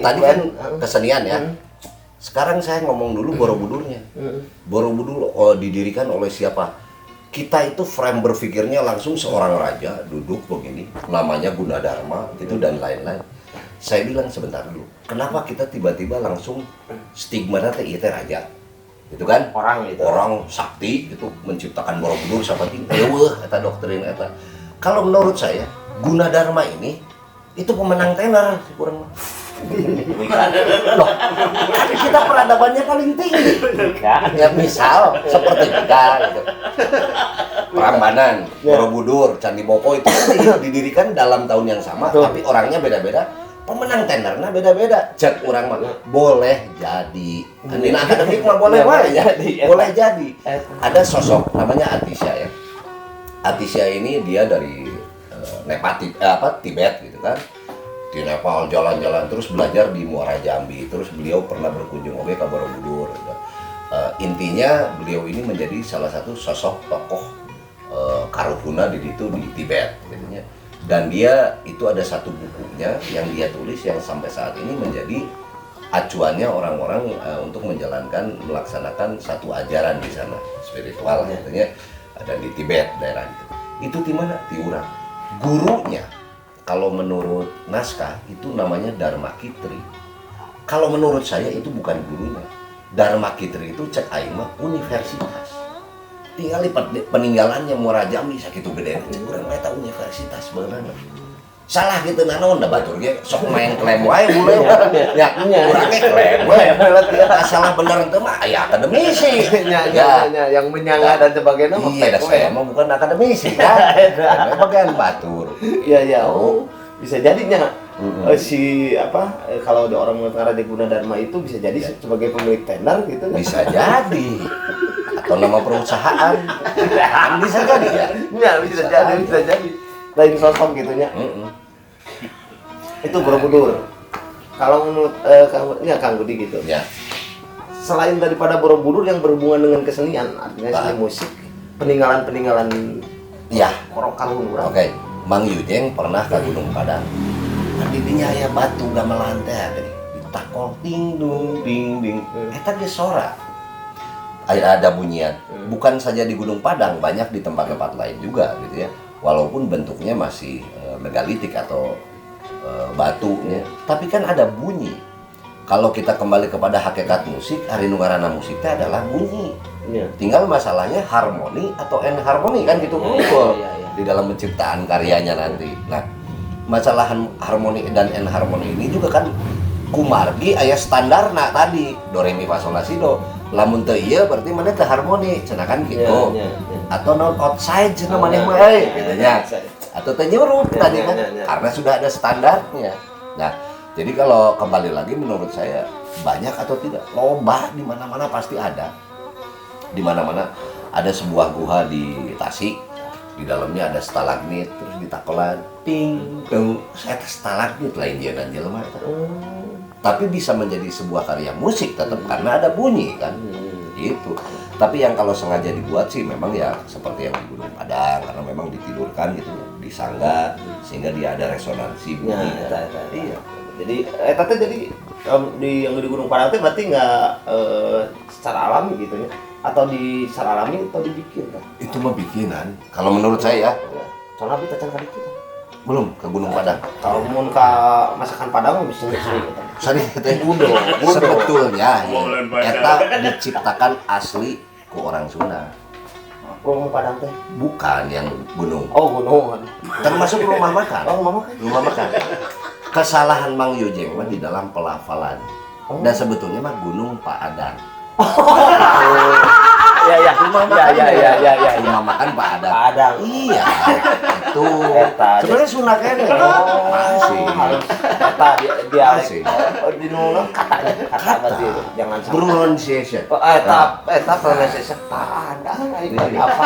Tadi kan kesenian ya. Sekarang saya ngomong dulu Borobudurnya. Borobudur didirikan oleh siapa? Kita itu frame berpikirnya langsung seorang raja duduk begini, namanya Gunadarma gitu dan lain-lain. Saya bilang sebentar dulu, kenapa kita tiba-tiba langsung stigma teh ieu teh raja? Itu kan orang sakti gitu menciptakan Borobudur sapating eueuh eta doktrin eta. Kalau menurut saya Gunadarma ini itu pemenang tenar kurang mah. Loh, kan kita peradabannya paling tinggi. Ya misal seperti kita gitu. Prambanan, Borobudur, Candi Boko itu didirikan dalam tahun yang sama, tapi orangnya beda-beda. Pemenang tenernya beda-beda. Cek orang mah boleh jadi. Dina akademik mah boleh wae jadi. Boleh jadi. Ada sosok namanya Atisya ya. Atisya ini dia dari Tibet gitu kan. Di Nepal jalan-jalan terus belajar di Muara Jambi, terus beliau pernah berkunjung ke Borobudur. Intinya beliau ini menjadi salah satu sosok tokoh Karuhuna di Tibet, jadinya. Dan dia itu ada satu bukunya yang dia tulis yang sampai saat ini menjadi acuannya orang-orang untuk melaksanakan satu ajaran di sana spiritual, katanya ada di Tibet daerah itu. Itu di mana? Di Urang. Gurunya kalau menurut naskah itu namanya Dharma Kitri. Kalau menurut saya itu bukan gurunya. Dharma Kitri itu cek aing mah universitas. Tinggal peninggalannya Muara Jambi sakitu gede. Urang eta universitas beneran. Salah gitu naon da batur ge sok main klaim wae bule. Ya urang ge klaim wae. Salah bener teh mah aya akademisi. Ya yang menyangga dan sebagainya mah iya, saya mah bukan akademisi kan. Bagian batur. Iya, oh bisa jadinya kalau ada orang mengatakan Raja Gunadarma itu bisa jadi sebagai pemilik tenar gitu kan? Bisa jadi atau nama perusahaan bisa jadi ya bisa jadi lain sosok gitunya. Itu Borobudur. Kalau menurut Kang Budi gitu ya, selain daripada Borobudur yang berhubungan dengan kesenian, artinya seni musik, peninggalan ya Karuhuna. Oke. Mang Yujeng pernah ke Gunung Padang. Di dinya aya batu gamelan teh gini. Ditakol ding dung ding ding. Eta ge sora. Ada bunyian. Bukan saja di Gunung Padang, banyak di tempat-tempat lain juga gitu ya. Walaupun bentuknya masih megalitik atau batunya, tapi kan ada bunyi. Kalau kita kembali kepada hakikat musik, ari nu ngaranna musik teh adalah bunyi. Ya. Tinggal masalahnya harmoni atau enharmoni kan gitu di dalam penciptaan karyanya nanti. Nah, masalah harmoni dan enharmoni ini juga kan kumargi aya standarna tadi do re mi fa sol la si do. Lamun teu ieu berarti maneh teu harmoni, cenah kan gitu. Atau non outside cenah maneh mah gitu nya. Atau teu nyurup tadi kan karena sudah ada standarnya. Nah, jadi kalau kembali lagi menurut saya banyak atau tidak loba di mana-mana pasti ada. Di mana-mana ada sebuah gua di Tasik, di dalamnya ada stalagmit, terus ditakolan ting tung saya stalagmit lain dia dan jelema tapi bisa menjadi sebuah karya musik tetap karena ada bunyi kan gitu. Tapi yang kalau sengaja dibuat sih memang ya seperti yang di Gunung Padang karena memang ditidurkan gitu disangga sehingga dia ada resonansi bunyi iya. Jadi yang di Gunung Padang itu berarti nggak secara alami gitu ya, atau secara alami atau dibikin kan? Itu mah bikinan kalau menurut saya. Soalnya kita can kali kita belum ke Gunung Padang. Kalau mau ke masakan Padang bisa sering gitu. Sebetulnya eta diciptakan asli ku orang Sunda. Gunung Padang teh bukan yang gunung. Oh, gunung. Termasuk rumah makan. Oh, rumah makan. Kesalahan Mang Yujeng mah di dalam pelafalan. Dan sebetulnya mah Gunung Padang. Ya. Rumah makan Pak Adang. Iya. Itu. Sebenarnya Sunda kene. Masih. Kata dia di nolak kata berarti jangan salah. Pronunciation. Eta pronunciation Padang ini apa?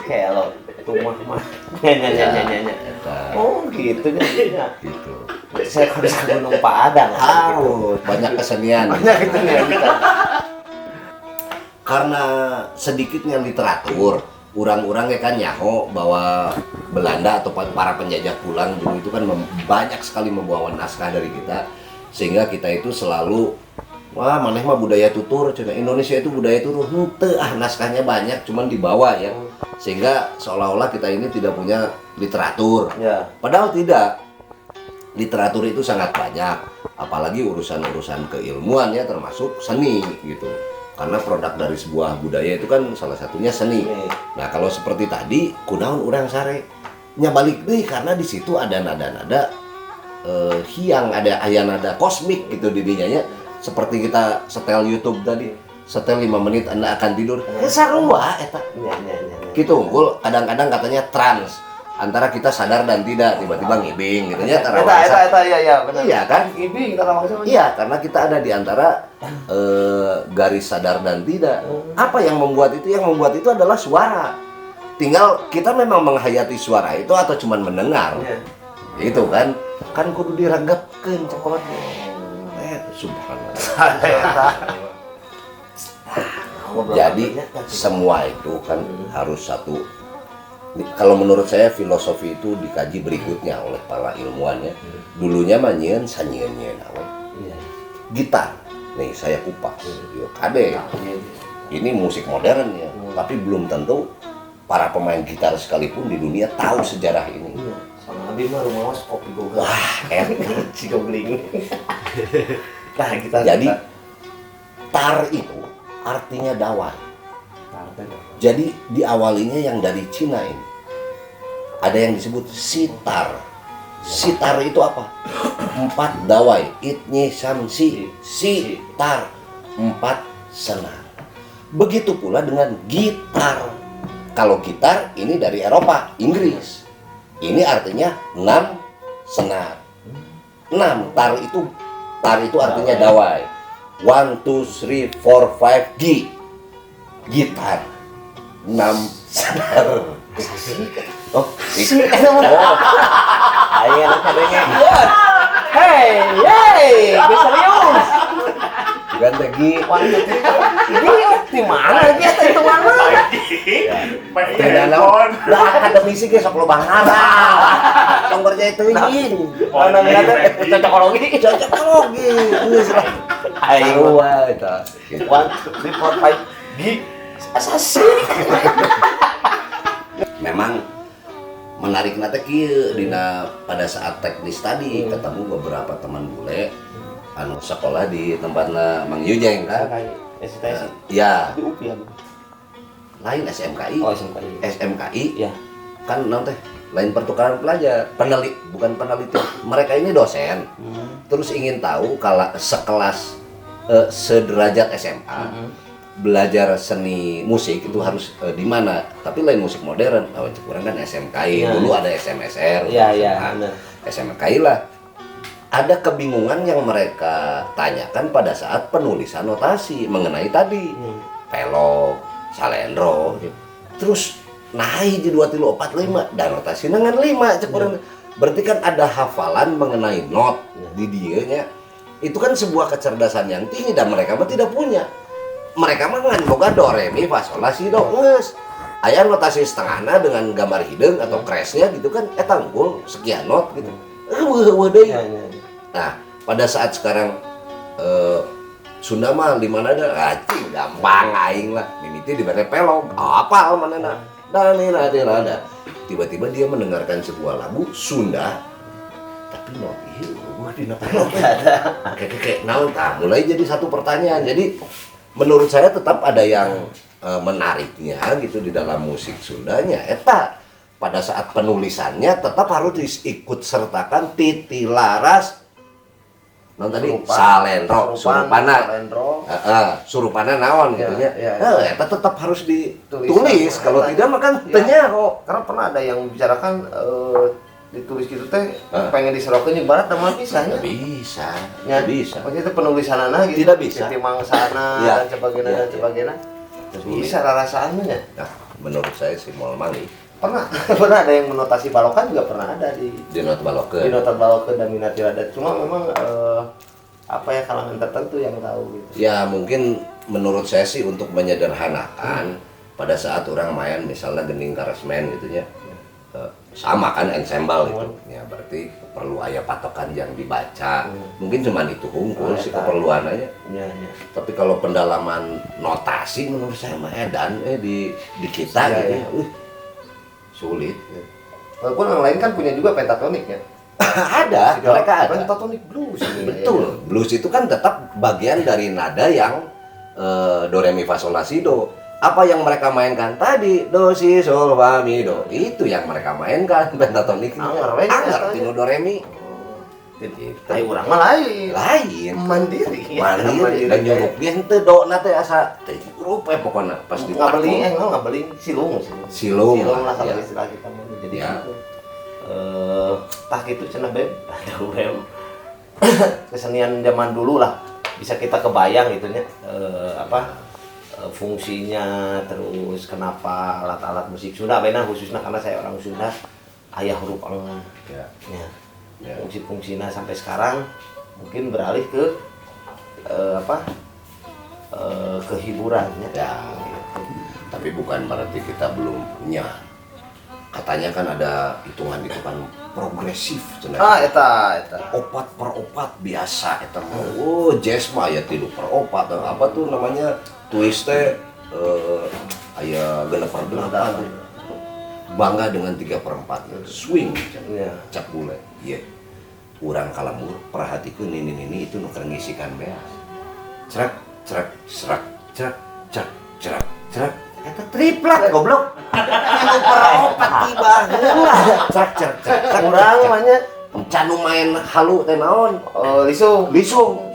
Hello. Rumah. Nya. Oh, gitu jadinya. Gitu. Saya harus ke Gunung Padang. Harus banyak kesenian. Karena sedikitnya literatur, orang-orang ya kan nyaho bahwa Belanda atau para penjajah pulang dulu itu kan banyak sekali membawa naskah dari kita. Sehingga kita itu selalu wah maneh mah budaya tutur, Indonesia itu budaya tutur, henteu naskahnya banyak cuman dibawa ya. Sehingga seolah-olah kita ini tidak punya literatur. Ya. Padahal tidak. Literatur itu sangat banyak, apalagi urusan-urusan keilmuan ya, termasuk seni gitu. Karena produk dari sebuah budaya itu kan salah satunya seni. Nah kalau seperti tadi, kunaon urang sare nyabalik deh, karena di situ ada nada-nada hiang, ada aya nada kosmik gitu di dinya. Seperti kita setel YouTube tadi, setel 5 menit Anda akan tidur. Sarua eta. Gitu unggul, kadang-kadang katanya trans. Antara kita sadar dan tidak, tiba-tiba ngibing gitu ya. Iya benar. Iya kan? Ngibing tarawangsa. Iya, karena kita ada di antara garis sadar dan tidak. Apa yang membuat itu? Yang membuat itu adalah suara. Tinggal kita memang menghayati suara itu atau cuman mendengar. Itu kan kudu diragapkeun coklat. Subhanallah. Jadi semua itu kan harus satu. Kalau menurut saya filosofi itu dikaji berikutnya oleh para ilmuwannya. Dulunya mah nyieun sanyieun awe. Gitar. Nih saya kupas. Yo kade. Ini musik modern ya, tapi belum tentu para pemain gitar sekalipun di dunia tahu sejarah ini. Sama abi mah rumaos kopi goga. Wah, si gobling. Nah, jadi tar itu artinya dawai. Jadi diawalinya yang dari Cina ini. Ada yang disebut sitar. Sitar itu apa? 4 dawai. Itnyi samsi sitar. 4 senar. Begitu pula dengan gitar. Kalau gitar ini dari Eropa, Inggris. Ini artinya 6 senar. 6 tar itu artinya dawai. 1 2 3 4 5 G. Gitar 6 senar. Oh, ayo katanya. Hey, serius. Bukan lagi. Di mana gitu itu mana? Lah akademisi ge sok lobang arah. Tong kerja itu izin. Namanya teh cocokologi. Geus lah. Ayo eta. 1 2 3 4 5 G. Asasi. Memang menarik nate kieu dina pada saat teknis tadi ketemu beberapa teman bule anu sekolah di tempatna Mang Yujeng kan. Ya. Di UPI Lain SMKI. Oh, SMKI. SMKI. Ya. Kan naon teh? Lain pertukaran pelajar, bukan peneliti. Mereka ini dosen. Terus ingin tahu kalau sekelas sederajat SMA. Belajar seni musik itu harus di mana? Tapi lain musik modern. Nah, kurang kan SMKI. Dulu ada SMSR. Iya, SMKI lah. Ada kebingungan yang mereka tanyakan pada saat penulisan notasi mengenai tadi pelog, salendro. Terus naik di 2 3 4 5 dan notasi dengan 5 cek urang. Berarti kan ada hafalan mengenai not di dieunya. Itu kan sebuah kecerdasan yang tinggi dan mereka mah tidak punya. Mereka mah ngan boga do re mi fa sol la si do geus. Aya notasi setengahna dengan gambar hideung atau crashnya gitu kan eta unggul sekian not gitu. Eueuh deui. Nah, pada saat sekarang Sunda mah di mana ada acing gampang aing lah. Mimiti di bare pelog. Apal manehna. Dan ini ada. Tiba-tiba dia mendengarkan sebuah lagu Sunda tapi not ieu eueuh dina pelog. Kayak naon tah mulai jadi satu pertanyaan. Jadi menurut saya tetap ada yang menariknya gitu di dalam musik Sundanya. Eta pada saat penulisannya tetap harus diikut sertakan titilaras. Non tadi salendro, surupana. Surupana naon gitu nya. Eta tetap harus ditulis. Kalau tidak maka tanya kok. Karena pernah ada yang membicarakan ditulis gitu teh pengen diserokeun ibarat teman pisahnya. Bisa. Maksudnya itu penulisanana gitu. Tidak bisa. Timangsana dan sebagainya. Bisa rasaannya. Nah, menurut saya sih moal mali. Pernah ada yang menotasi balokan juga pernah ada di not balokeun. Di not balokeun dan minati adat. Cuma memang kalangan tertentu yang tahu gitu. Ya, mungkin menurut saya sih untuk menyederhanakan pada saat orang main misalnya gening karesmen gitu ya. sama kan ensemble itu. Ya berarti perlu aya patokan yang dibaca. Mungkin cuman itu hungkul sih keperluannya. Ya. Tapi kalau pendalaman notasi menurut saya mah edan di kita Ya, gitu. Sulit. Walaupun yang lain kan punya juga pentatonik ya. Ada, mereka ada. Pentatonik blues ini. Betul. Blues itu kan tetap bagian dari nada yang do re mi fa sol la si do. Apa yang mereka mainkan tadi, do si sol fa mi do, itu yang mereka mainkan pentatonik. Anggar tino do re mi. Gitu. Tapi orang mah lain. Lain. Mandiri. Mandiri dan nyurup dia teu do na teh asa teh rup pokona pas di Nggak beli, nggak beli silung. Silung lah lah, kalau ya. istilah kita mah. Jadi Ya. gitu. Tah gitu cenah beb. Aduh beb. Kesenian zaman dulu lah bisa kita kebayang gitunya fungsinya, terus kenapa alat-alat musik Sunda benar khususnya karena saya orang Sunda ayah huruf angan Ya. ya. Fungsi-fungsinya sampai sekarang mungkin beralih ke kehiburannya Ya. gitu. Tapi bukan berarti kita belum punya. Katanya kan ada hitungan progresif cenah. Eta Opat per opat biasa eta mah. Oh, jazz mah aya 3 per opat. Apa tuh namanya? Twist teh aya 6/8. Bangga dengan 3/4. Swing ya. cak bule. Ieu. Urang kalambur perhatikeun ini itu nu keur ngisikan beas. Cerak cerak cerak cerak cerak cerak cerak. Eta triplet goblok. Anu per opat tiba heula. Cerak cerak cerak. Urang namanya Canu main halu teh naon? lisung. Lisung.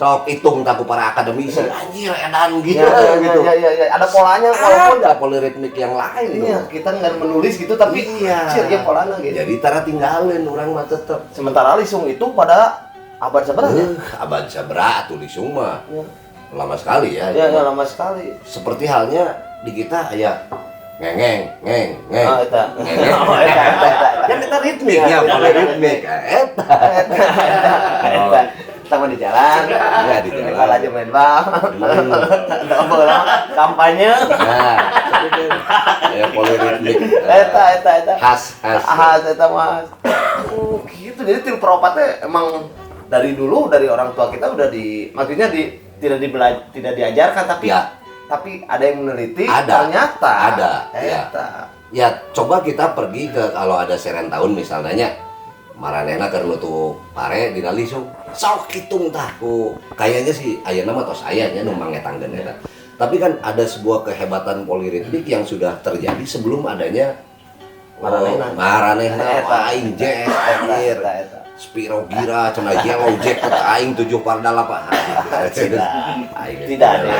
Sok hitung taku para akademisi. Anjir edan gitu. Ya. Ada polanya walaupun Ada poliritmik yang lain iya, tuh. kita nggak menulis gitu tapi Iya. ya polanya gitu. Jadi tara tinggalin orang mah tetep. Sementara lisung itu pada abad sebenarnya. Abad sabra atuh lisung mah. Ya. Lama sekali ya. Ya, lama sekali. Seperti halnya di kita aya ngeng. Oh, eta. Ngeng. Oh, eta. Kan kita ritmiknya, poliritmik. Eta. Eta. Sama di jalan. Ya, di jalan. Kalau aja main bal. Ada bola kampanye. Nah, ya poliritmik. Eta. Khas. Eta Mas. Gitu. Jadi tim peropatnya emang dari dulu dari orang tua kita udah maksudnya tidak diajarkan tapi Ya. tapi ada yang meneliti Ada. ternyata Ada, ya. Eta. Ya, coba kita pergi ke kalau ada serentaun misalnya maranehna keur nutup pare dina lisung. Sok hitung tah ku. Kayaknya sih ayeuna mah tos aya nya nu mangetangkeun eta. Tapi kan ada sebuah kehebatan poliritmik yang sudah terjadi sebelum adanya maranehna aing jazz anjir. Eta. Spiro Gira cenah yellow jacket aing 7/8. Tidak ada.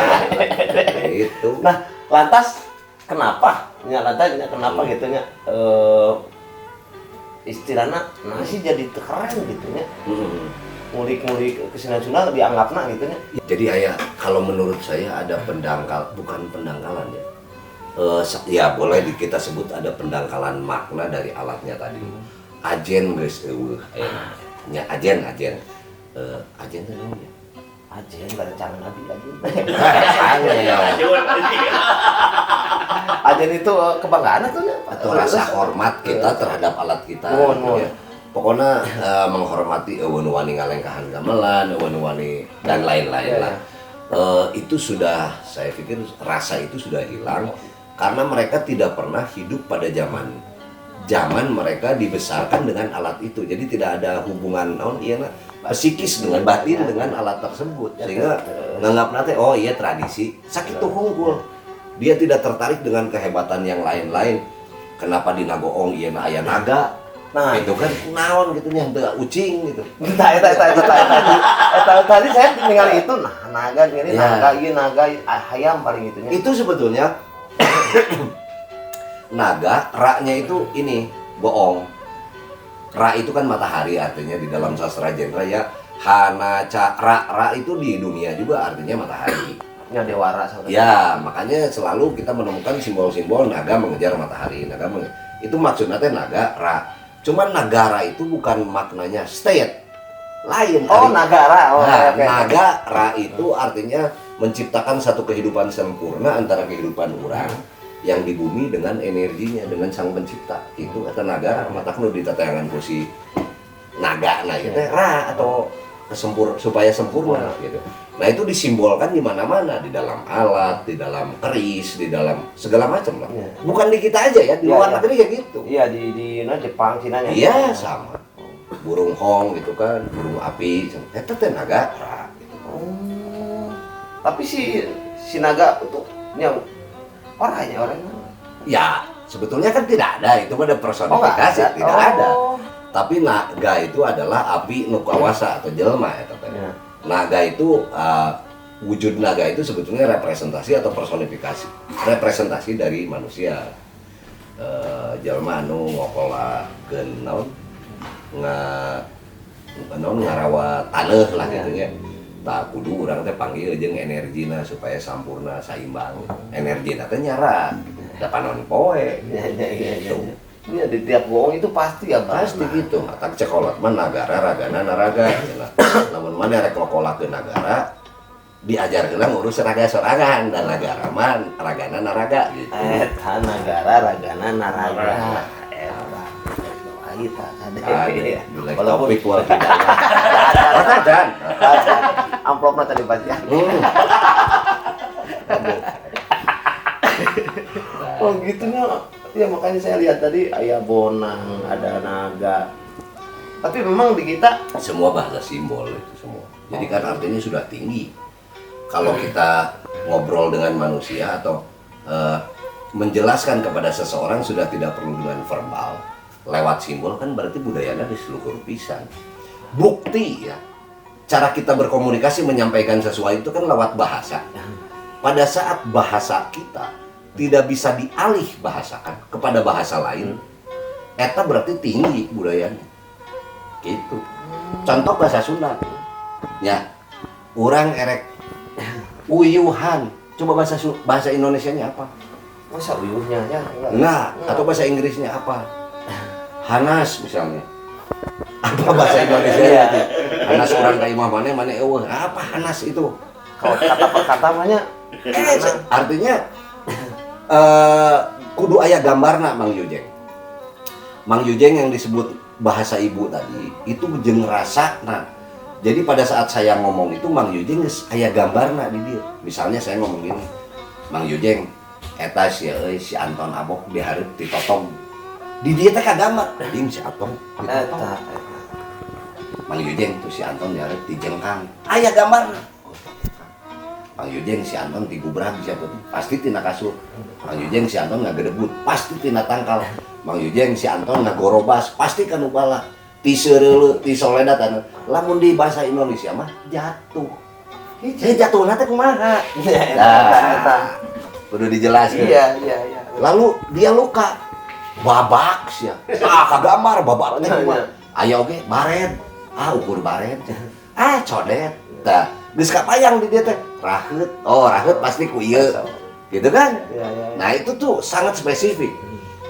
Itu. Nah, lantas kenapa? Kenapa gitu nya? Istilahnya nasi jadi keren gitu nya. Ngulik-ngulik kesenian Sunda dianggapna gitu nya. Jadi ayah, kalau menurut saya ada bukan pendangkalan ya. Ya boleh kita sebut ada pendangkalan makna dari alatnya tadi. Ajen guys, nya ajen. Ajen itu namanya. Ajen pada cangan abi ajen. Ajen itu kebanggaan atau nya? Atau rasa hormat kita terhadap alat kita. Mohon. Ya. Pokoknya menghormati eueun wani ngalengkahan gamelan, eueun wani dan lain-lain lah. Itu sudah, saya pikir rasa itu sudah hilang karena mereka tidak pernah hidup pada zaman mereka dibesarkan dengan alat itu. Jadi tidak ada hubungan psikis dengan batin dengan alat tersebut. Sehingga nganggap nanti oh iya tradisi sakitu hungkul. Dia tidak tertarik dengan kehebatan yang lain-lain. Kenapa di Nagoong ieu aya naga? Nah, itu kan naon gitu nya teu ucing gitu. Eta. Tadi saya ningali itu naga gini naga hayam paling itunya. Itu sebetulnya naga, ra-nya itu ini bohong. Ra itu kan matahari artinya di dalam sastra genre ya. Ra itu di dunia juga artinya matahari. Ya dewara sampai. Ya, makanya selalu kita menemukan simbol-simbol naga mengejar matahari. Itu maksudnya teh naga, ra. Cuman nagara itu bukan maknanya state. Lain. Nagara. Nah, naga, ra itu artinya menciptakan satu kehidupan sempurna antara kehidupan orang yang di bumi dengan energinya, dengan sang pencipta. Itu kata naga matak nu ditatayangan ku si naga nah gitu ra atau supaya sempurna gitu. Nah itu disimbolkan di mana-mana, di dalam alat, di dalam keris, di dalam segala macam lah. Bukan di kita aja ya, di luar negeri ya gitu. Iya di Jepang, Cina nya. Iya sama. Burung hong gitu kan, burung api, eta teh naga ra. Oh. Tapi si naga itu yang orangnya. Ya, sebetulnya kan tidak ada, itu ada personifikasi, tidak ada. Tapi naga itu adalah api nu kawasa atau jelma ya katanya. Naga itu wujud naga itu sebetulnya representasi atau personifikasi, representasi dari manusia. Jelma anu ngokolakeun naon ngarawa taneuh lah gitu nya. Tak kudu urang teh panggil jeung energina supaya sampurna saimbang. Energina teh nyara. Da panon poe. Iya di tiap wong itu pasti ya pasti gitu. Matak cekolot mah nagara ragana naraga. Lamun mana rek lokolakeun nagara diajarkeun ngurus raga sorangan dan nagara mah ragana naraga gitu. Eta nagara ragana naraga. Kita ada topik wal kita dan amplopnya tadi baca. Oh gitunya ya makanya saya lihat tadi ayah bonang ada naga tapi memang di kita semua bahasa simbol itu semua jadi kan artinya sudah tinggi kalau kita ngobrol dengan manusia atau menjelaskan kepada seseorang sudah tidak perlu dengan verbal lewat simbol kan berarti budayanya di seluruh pisan. Bukti ya, cara kita berkomunikasi menyampaikan sesuatu itu kan lewat bahasa. Pada saat bahasa kita tidak bisa dialih bahasakan kepada bahasa lain, eta berarti tinggi budayanya. Gitu. Contoh bahasa Sunda. Ya, orang erek uyuhan. Coba bahasa Indonesianya apa? Masa uyuhnya ya? Enggak. Atau bahasa Inggrisnya apa? Hanas misalnya. Apa bahasa Indonesia itu? Hanas orang ka imah mana eueuh. Apa hanas itu? Kalau kata per kata mahnya artinya kudu aya gambarna Mang Yujeng. Mang Yujeng yang disebut bahasa ibu tadi itu jeung rasana. Jadi pada saat saya ngomong itu Mang Yujeng geus aya gambarna di dieu. Misalnya saya ngomong gini. Mang Yujeng eta si Anton Abok dihareup ditotong. Di dia teh kagambar, ding si Anton ditotong. Mang Yujeng tuh si Anton dihareup dijengkang. Aya gambarna. Mang Yujeng si Anton ti gubrag siapa tuh? Pasti tina kasur. Mang Yujeng si Anton ngagedebut, pasti tina tangkal. Mang Yujeng si Anton ngagorobas, pasti kan upala. Ti seureuleu, ti soledad anu. Lamun di bahasa Indonesia mah jatuh. Jatuhna teh kumaha? Nah, kudu dijelaskeun. Iya. Lalu dia luka. Babak sia. Kagambar babak teh kumaha? Aya oge baret. Ukur baret. Codet. Tah, geus kapayang di dia teh. Raheut. Oh, raheut pasti ku ieu. Gitu kan? Nah, itu tuh sangat spesifik.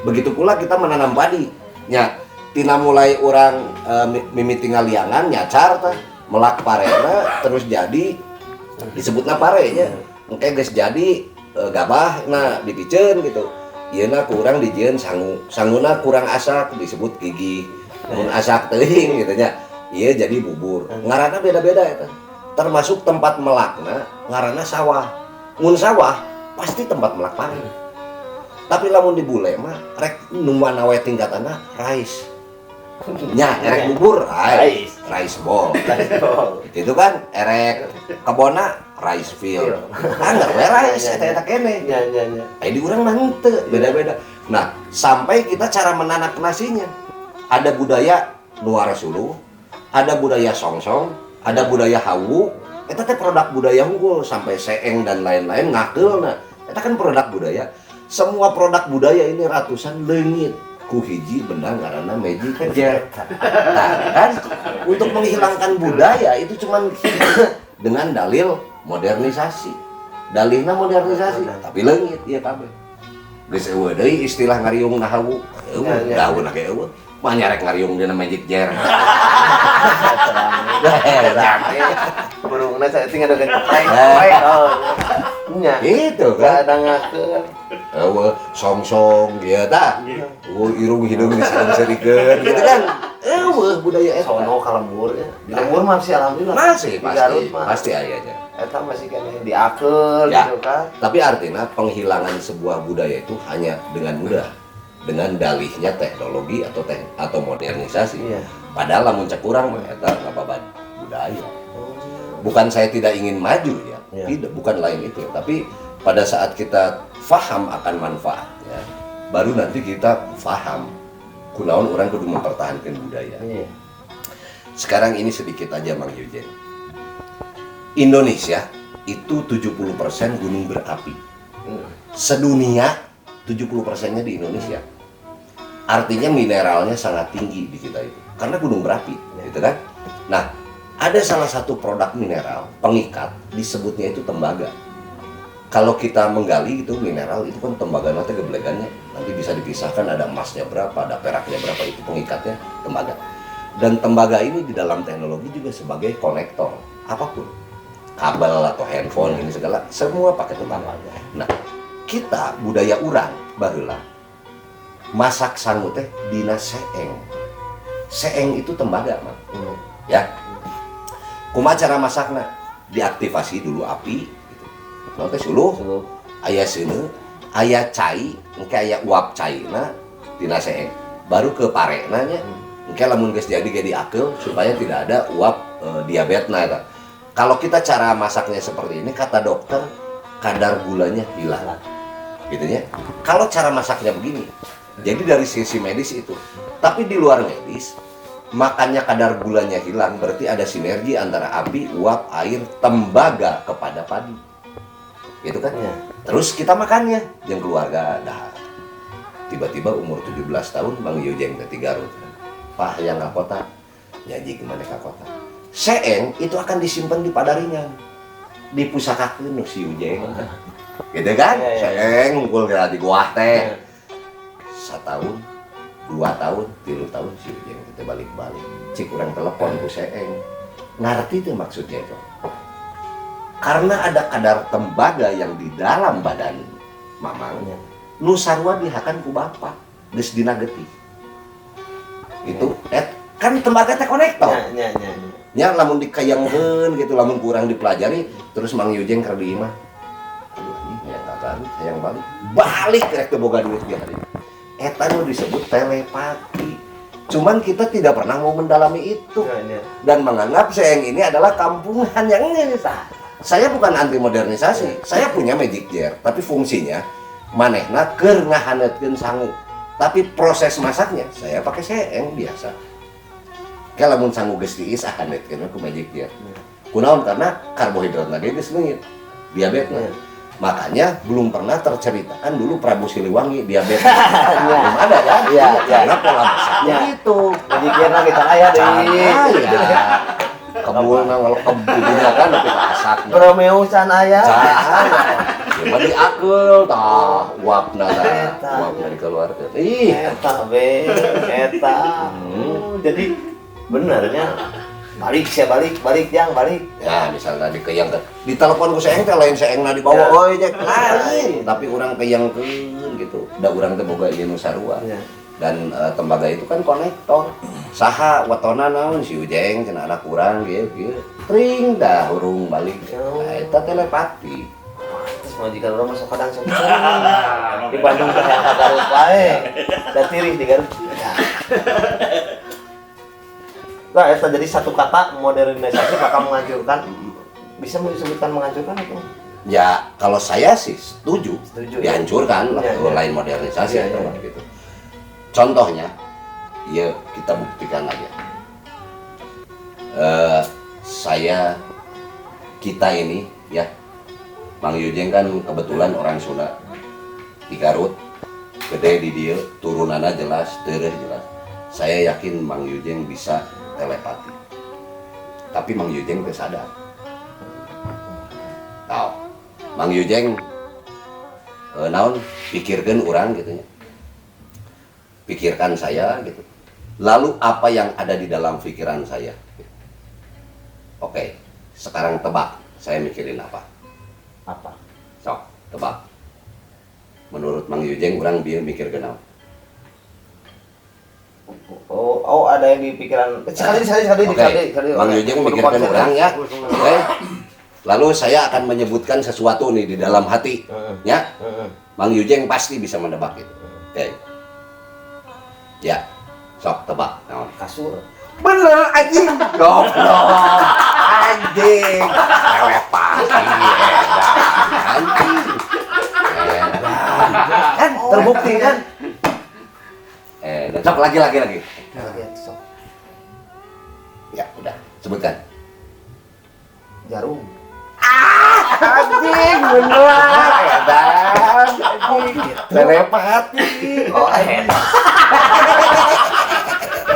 Begitu pula kita menanam padi. Nya, tina mulai orang mimiting liangan nyacar teh, melak parena terus jadi disebutna pare nya. Engke geus jadi gabah nah dipiceun gitu. Ieuna kurang dijieun sanguna kurang asak disebut gigi. Mun asak teuing gitu nya. Ieu jadi bubur. Ngaranna beda-beda eta. Termasuk tempat melakna ngaranna sawah. Mun sawah pasti tempat melak pare. Tapi lamun di bule mah rek nu mana we tingkatanna rice. Nya erek bubur rice ball. Itu kan erek kebona rice field. Anggar we rice eta kene. Nya. Di urang mah henteu, beda-beda. Nah, sampai kita cara menanak nasinya. Ada budaya luar suluh, ada budaya songsong, ada budaya hawu. Eta teh produk budaya unggul sampai seeng dan lain-lain ngakeulna. Eta kan produk budaya. Semua produk budaya ini ratusan leungit. Ku hiji benda ngaranna magic jet. Nah, kan untuk menghilangkan budaya itu cuman dengan dalil modernisasi. Dalihna modernisasi, tapi leungit ieu kabeh. Geus eueuh deui istilah ngariung na hawu. Eueuh, daun ge eueuh. Mah nyarek ngariung dina magic jet. Burungna saya tinggal dengan ceprek. Oh. Nya. Itu kan. Ada ngakeun. song-song ya tah. Irung hidung disering-serikeun gitu kan. Budaya eta. Sono kalembur ya. Di lembur masih alhamdulillah. Masih Di Garut pasti, mah. pasti aya aja. Eta masih kene diakel Ya. gitu kan. Tapi artinya penghilangan sebuah budaya itu hanya dengan mudah, dengan dalihnya teknologi atau modernisasi. Iya. Padahal lamun cek urang mah eta ngababan budaya. Bukan saya tidak ingin maju ya, Iya. tidak, bukan lain itu. Tapi pada saat kita faham akan manfaatnya, baru nanti kita faham kunaon orang kudu mempertahankan budaya. Iya. Sekarang ini sedikit aja Mang Yujen. Indonesia itu 70% gunung berapi. Sedunia 70%-nya di Indonesia. Artinya mineralnya sangat tinggi di kita itu. Karena gunung berapi, gitu kan? Nah, ada salah satu produk mineral, pengikat, disebutnya itu tembaga. Kalau kita menggali itu mineral, itu kan tembaga nanti geblegannya. Nanti bisa dipisahkan ada emasnya berapa, ada peraknya berapa, itu pengikatnya tembaga. Dan tembaga ini di dalam teknologi juga sebagai konektor, apapun. Kabel atau handphone ini segala, semua pakai tembaga. Nah, kita budaya urang baheula masak sangu teh dina seeng. Seeng itu tembaga, Mang. Ya. Kumaha cara masakna? Diaktifasi dulu api gitu. Nanti suluh aya seuneu, aya cai, engke aya uap caina dina seeng. Baru ke parena nya. Engke lamun geus jadi ge diakeul supaya tidak ada uap diabetesna eta. Kalau kita cara masaknya seperti ini, kata dokter, kadar gulanya hilang. Gitu ya. Kalau cara masaknya begini, jadi dari sisi medis itu. Tapi di luar medis, makannya kadar gulanya hilang, berarti ada sinergi antara api, uap, air, tembaga kepada padi. Gitu kan? Iya. Terus kita makannya, yang keluarga dah. Tiba-tiba umur 17 tahun, Bang Yujeng ke Garut. Pak, yang ke kota, nyaji kemana ke kota. Seeng itu akan disimpan di Padaringan, dipusakakeun nu si Yujeng. Gitu kan? Iya, iya. Seeng ngumpul di goah teh. 1 tahun, 2 tahun, 3 tahun si Ujeng kita balik-balik. Cik urang telepon ku Seeng. Ngerti itu maksudnya itu. Karena ada kadar tembaga yang di dalam badan Mamang, nu sarua dihakan ku bapak, geus dina getih. Itu kan tembaga teh konektor. Nya. Nya lamun dikayangkeun gitu, lamun kurang dipelajari, terus Mang Yujeng keur di imah. Aduh anjing aya kagak hayang balik. Balik rek teu boga duit ge hari. Eta nu disebut telepati. Cuman kita tidak pernah mau mendalami itu dan menganggap Seeng ini adalah kampungan yang ini. Saya bukan anti modernisasi. Saya punya magic jar, tapi fungsinya manehna keur ngahaneutkeun sangu. Tapi proses masaknya saya pakai Seeng biasa. Kayak lamun sangu geus diis ahaneutkeun ku magic jar. Kunaon? Karena karbohidratna ge geus leungit. Diabetesna. Makanya belum pernah terceritakan dulu Prabu Siliwangi diabetes. Belum ada kan? Iya, Karena pola masaknya itu. Jadi kira kita kaya deh. Ya. Kebun kalau kebunya kan tapi masak. Romeo can aya. Cuma diakeul tah uapna tah. Uapna dikeluarkeun. Ih, Eta be, eta. Jadi benernya balik jang balik. ya misalnya dikeyangkeun. Di telepon ku Seeng teh lain Seengna dibawa euy cek lain, tapi urang keyangkeun gitu. Da urang teh boga ieu nu sarua. Dan tembaga itu kan konektor. Saha watona naon si Ujeng cenah anak urang ge tring dah urung balik. Nah, eta telepati. Terus majikan orang masuk kadang sempurna. Di Bandung teh yang Garut wae. Da tirih di Garut. Nah, eta jadi satu kata modernisasi bakal menghancurkan. Bisa disebutkan menghancurkan atau? Ya, kalau saya sih setuju, dihancurkan lah Ya, kalau ya. lain modernisasi Ya, ya. gitu. Contohnya, ya kita buktikan aja. Kita ini ya, Mang Yujeng kan kebetulan orang Sunda di Garut, gede di dia, turunannya jelas, terus jelas. Saya yakin Mang Yujeng bisa telepati. Tapi Mang Yujeng teu sadar. Tahu, Mang Yujeng naon pikirkan orang gitu ya. Pikirkan saya gitu. Lalu apa yang ada di dalam pikiran saya? Oke, sekarang tebak. Saya mikirin apa? Apa? Sok, tebak. Menurut Mang Yujeng orang dia mikir kenal. Oh, ada yang di pikiran. Sekali. Mang Yujeng mikirkan orang ya. Oke. Lalu saya akan menyebutkan sesuatu nih di dalam hati. Ya. Mang Yujeng pasti bisa menebak itu. Oke. Ya. Sok tebak. Naon? Kasur. Bener anjing. Goblok. Anjing. Telepati. Anjing. Kan terbukti kan? Sok lagi. Sok. Ya, udah. Sebutkan. Jarum. Anjing beneran. Edan. Anjing. Telepati. Oh, enak.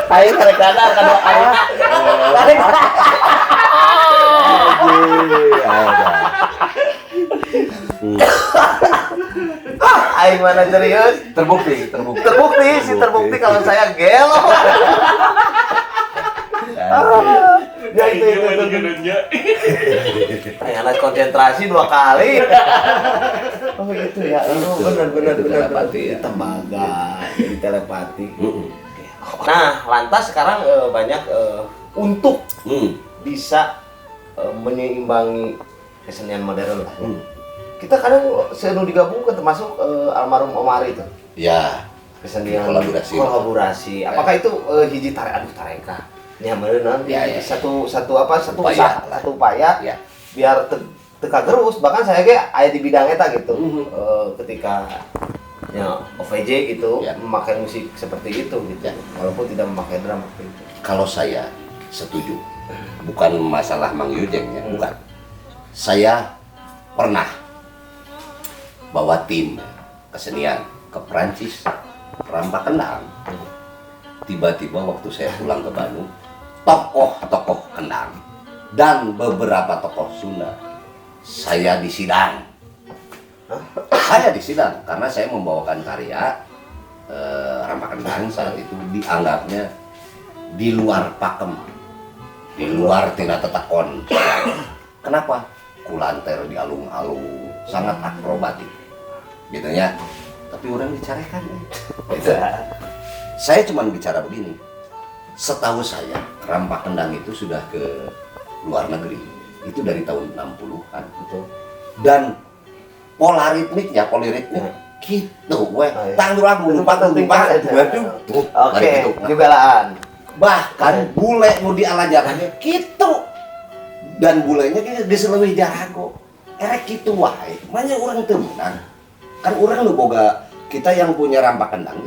Ayo tarik dada kan ayo. Tarik. Ayo mana serius? Terbukti. Terbukti kalau saya gelo. Ya itu. Anak konsentrasi 2 kali. Oh gitu ya. Oh, benar. Telepati ya. Tembaga jadi telepati. Nah, lantas sekarang banyak untuk bisa menyeimbangi kesenian modern lah. Kita kadang selalu digabungkan termasuk almarhum Omari itu. Ya. Kesenian Kolaborasi. Apakah itu hiji tareka? Ya beneran. Ya. Satu Ya. upaya biar teka gerus. Bahkan saya aya di bidang eta gitu. Ketika ya OVJ gitu memakai musik seperti itu gitu. Walaupun tidak memakai drum waktu itu. Kalau saya setuju. Bukan masalah Mang Yujeng ya, bukan. Saya pernah bawa tim kesenian ke Prancis, Rampak Kendang. Tiba-tiba waktu saya pulang ke Bandung, tokoh-tokoh Kendang dan beberapa tokoh Sunda, saya disidang. Saya disidang karena saya membawakan karya Rampak Kendang saat itu dianggapnya di luar pakem, di luar tina tetakon. Kenapa? Kulanter di alung-alung, sangat akrobatik, gitu ya. Tapi orang dicarekan, gitu. Saya cuma bicara begini. Setahu saya, Rampak Kendang itu sudah ke luar negeri. Itu dari tahun 60-an, gitu. Dan polirritmik gitu, weh. Tangrang lumpat, waduh. Oke, jugalaan. Bahkan bule nu dialajarannya gitu. Dan bulenya geus leuwih jago. Erek kitu wae. Manya urang teu menang. Kan urang nu boga kita yang punya Rampak Kendang.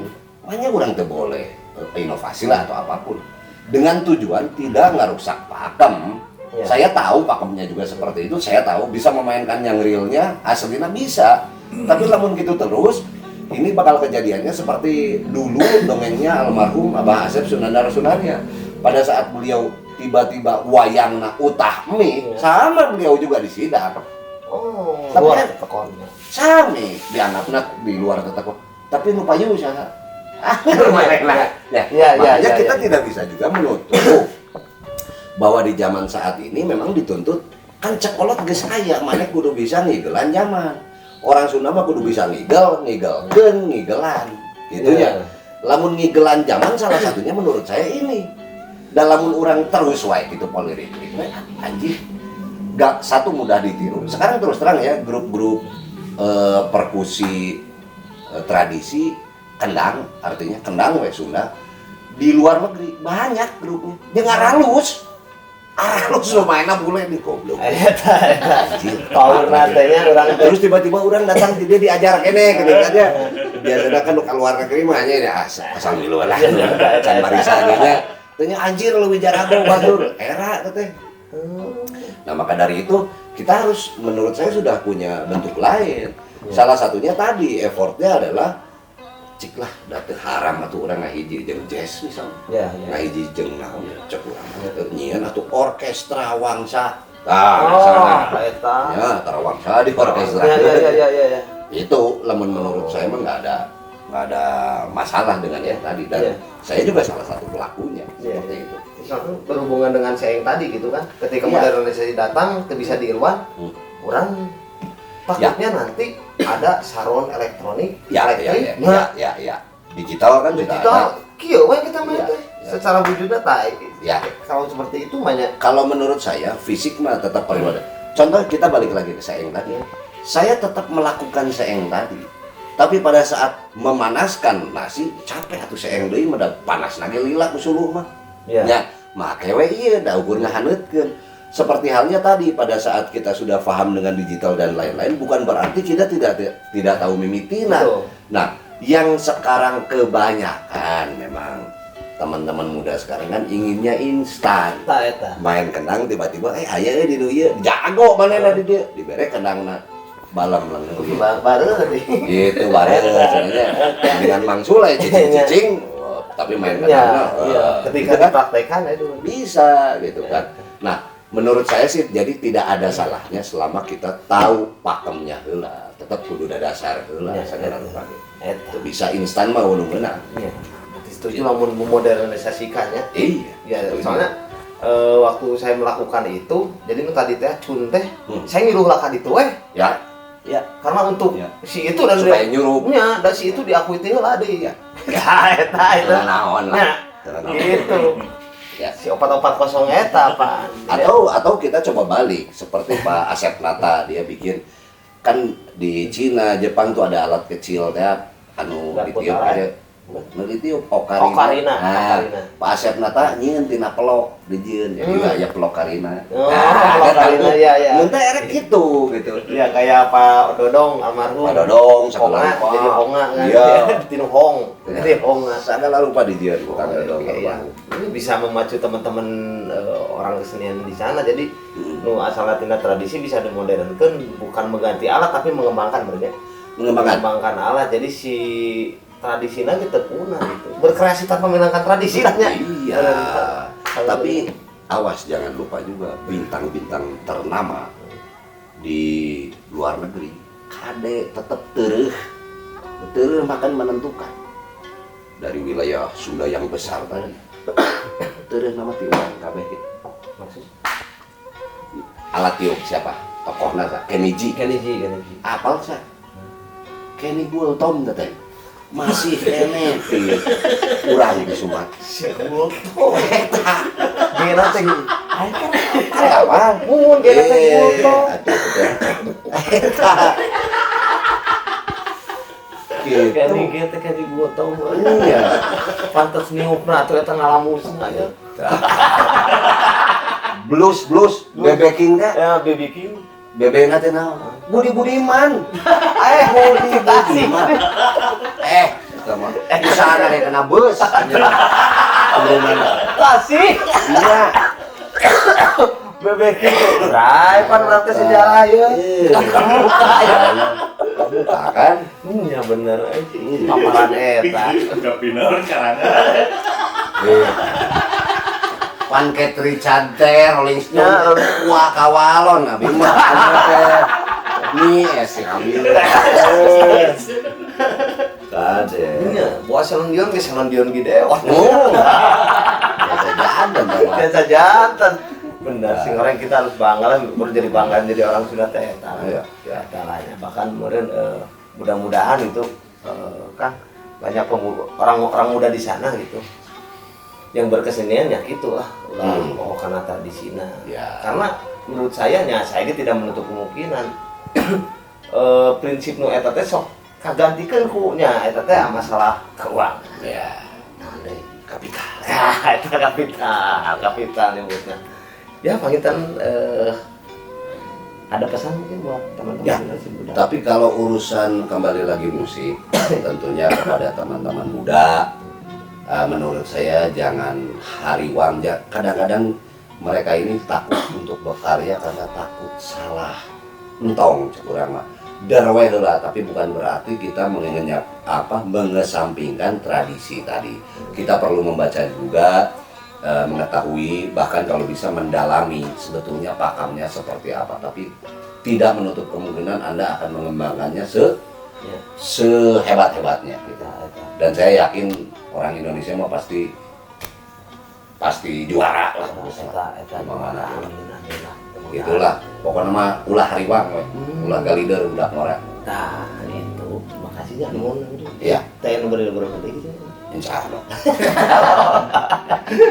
Manya urang teu boleh inovasi lah atau apapun. Dengan tujuan tidak ngerusak pakem. Ya. Saya tahu pakemnya juga seperti itu. Saya tahu bisa memainkan yang realnya, aslinya bisa. Tapi lamun gitu terus, ini bakal kejadiannya seperti dulu dongengnya almarhum Abah Asep Sunandar Sunarya. Pada saat beliau tiba-tiba wayangna utah mie, sama beliau juga disidang. Oh, tapi luar tetekonnya. Sami dianggapna di luar tetekon. Tapi lupa juga usaha. Makanya kita tidak bisa juga menutup bahwa di zaman saat ini memang dituntut kan cekolot geus aya, maneh kudu bisa ngigelan zaman. Orang Sunda mah kudu bisa ngigelan gitu ya. Lamun ngigelan zaman salah satunya menurut saya ini. Dan lamun orang terus wae gitu polirritmik anjing. Gak satu mudah ditiru. Sekarang terus terang ya grup-grup perkusi tradisi kendang, artinya kendang we Sunda di luar negeri banyak grupnya. Dengar halus. Halus lumayan bule di goblok. Anjir. Power natenya orang terus tiba-tiba orang datang dia diajar kene gitu aja. Biasanya kan ke luar negeri mah nya ya asal di luar lah. Can barisannya. Tanya anjir leuwih jarago batur era teh. Nah, maka dari itu kita harus menurut saya sudah punya bentuk lain. Salah satunya tadi effortnya adalah cik lah datu haram atau orang ngahiji jeung jazz misalnya. Ngahiji jeung naon cek urang nyieun atuh orkestra wangsa. Sana eta. Ya, tarawangsa di orkestra. Ya. Itu lamun menurut saya mah enggak ada masalah dengan yang tadi dan saya juga salah satu pelakunya seperti itu. Berhubungan dengan saya yang tadi gitu kan. Ketika modernisasi datang, bisa diirwan, orang takutnya nanti ada saron elektronik, Ya, elektrik, ya. Digital kan juga ada. digital, kieu we kita main Ya, teh. ya. Secara wujudnya tak. Ya. Kalau seperti itu banyak. Kalau menurut saya fisik mah tetap perlu ada. Contoh kita balik lagi ke seeng tadi. Saya tetap melakukan seeng tadi. Tapi pada saat memanaskan nasi capek atuh seeng deui mah da panas lagi lila ku suluh mah. Ya. Ya, make we ieu da ukur ngahaneutkeun. Seperti halnya tadi pada saat kita sudah paham dengan digital dan lain-lain bukan berarti kita tidak tahu mimitina. Betul. Nah, yang sekarang kebanyakan memang teman-teman muda sekarang kan inginnya instan. Tak eta. Main kendang tiba-tiba aya di dieu ieu jago manehna di dieu dibere kendangna balam leungit Baru tadi. gitu bareng sebenarnya dengan Mang Sule cicing tapi main kendangna Iya. Ketika gitu kan dipraktekkan itu. bisa gitu kan. Nah, menurut saya sih jadi tidak ada salahnya selama kita tahu pakemnya heula tetap kudu ada dasar heula Ya, sagala eta. rupa Eta. itu bisa instan mah anu meunang. Iya. Setuju lamun memodernisasikannya. Iya. Ya, soalnya waktu saya melakukan itu, jadi nu tadi teh cun teh, Hmm. saya ngiruh lah ka ditu we. Ya, Ya, karena untuk Ya. si itu dan supaya nyuruh. nya dan si itu diakui teh lah deui. Ya. Ya, eta itu. Naon Nya, lah. Naon. gitu. Ya. Si opat-opat kosong eta apaan? Atau kita coba balik seperti Pak Asep Nata dia bikin kan di Cina Jepang tuh ada alat kecil ya anu Dan ditiup putaran. aja ditiup okarina. Ocarina, Nah, ocarina. Pak Asep Nata nyieun tina pelok dijieun ya juga aya pelok karina. Oh, pelok karina, ya, ya. Mun teh erek gitu. Ya kayak Pak Dodong almarhum. Pak Dodong Honga, sakulah lupa. jadi honga kan. Iya. Tinu hong. Ya. Jadi honga. Sagala lupa dijieun Kang Dodong. Iya. Ini bisa memacu teman-teman orang kesenian di sana. Jadi nu asal tina tradisi bisa dimodernkan, bukan mengganti alat tapi mengembangkan mereka. Mengembangkan. alat. Jadi si tradisinya kita punah gitu. Berkreasi tanpa menghilangkan tradisi lah nya. Iya. Tapi awas jangan lupa juga bintang-bintang ternama di luar negeri kade tetap tereuh makan menentukan dari wilayah Sunda yang besar tadi tereuh nama tiupan kabeh gitu. Maksudnya Alat tiup siapa tokohna sa Kenny G Kenny G. apal sa Kenny Gultom teh masih kene di urang di Sumat Si Gulto. Gila teh. Ai kan apa mun gila teh Gulto. Kenny G teh Kenny Gulto. Iya. Pantes niupna atuh eta ngalamusna ya. Blues Bebe King teh Ya Baby King. Bebe teh naon Budi Budiman Budi Budiman kita mah usaha dari kena bus Kasih. iya Baby King. Rai pan urang teh sejarah ya. buka kan Iya bener. Paparan eta. Gapinor karanga. Panket Richard teh Rolling Stone Ya, wah kawalon abi mah ni si ambil kade Iya, buat selondion ke selondion gede. oh biasa jalan Biasa jantan. Bener sih orang kita harus bangga lah, baru jadi bangga jadi orang Sunda teh eta. Iya. Ya talanya. Bahkan kemudian mudah-mudahan itu Kang banyak orang muda di sana gitu yang berkesenian ya gitulah karena tradisinya. Ya. Karena menurut saya saya tidak menutup kemungkinan prinsip nu eta teh sok kagantikeun ku nya eta teh masalah keuangan. ya Nah, deui. kapital Itu kapital nyebutnya. Ya, pangitan ada pesan mungkin buat teman-teman Ya, generasi muda. tapi kalau urusan kembali lagi musik, tentunya kepada teman-teman muda, menurut saya jangan hariwang. Kadang-kadang mereka ini takut untuk berkarya karena takut salah. Entong, kurang mah. Darwe heula, tapi bukan berarti kita mengesampingkan tradisi tadi. Kita perlu membaca juga, mengetahui, bahkan kalau bisa mendalami sebetulnya pakamnya seperti apa. Tapi tidak menutup kemungkinan Anda akan mengembangkannya sehebat-hebatnya gitu. Dan saya yakin orang Indonesia mah pasti juara lah. Itulah pokoknya mah ulah hariwang we. Ulah galider udah ngorek Nah, itu. Terima kasih ya, nuhun. Iya. Tanya nomor gitu. Insya Allah.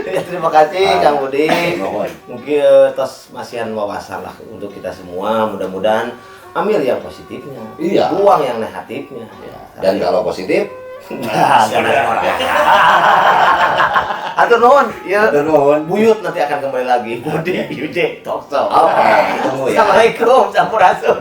Ya, terima kasih Kang Budi. Nuhun. Mungkin tos masihan wawasan lah untuk kita semua. Mudah-mudahan ambil yang positifnya, Iya. buang yang negatifnya. Dan kalau positif, nah, atur nuhun, ya. nuhun. Buyut nanti akan kembali lagi. Budi Yude Talk Show. Oke, tunggu ya. Assalamualaikum, sampurasun.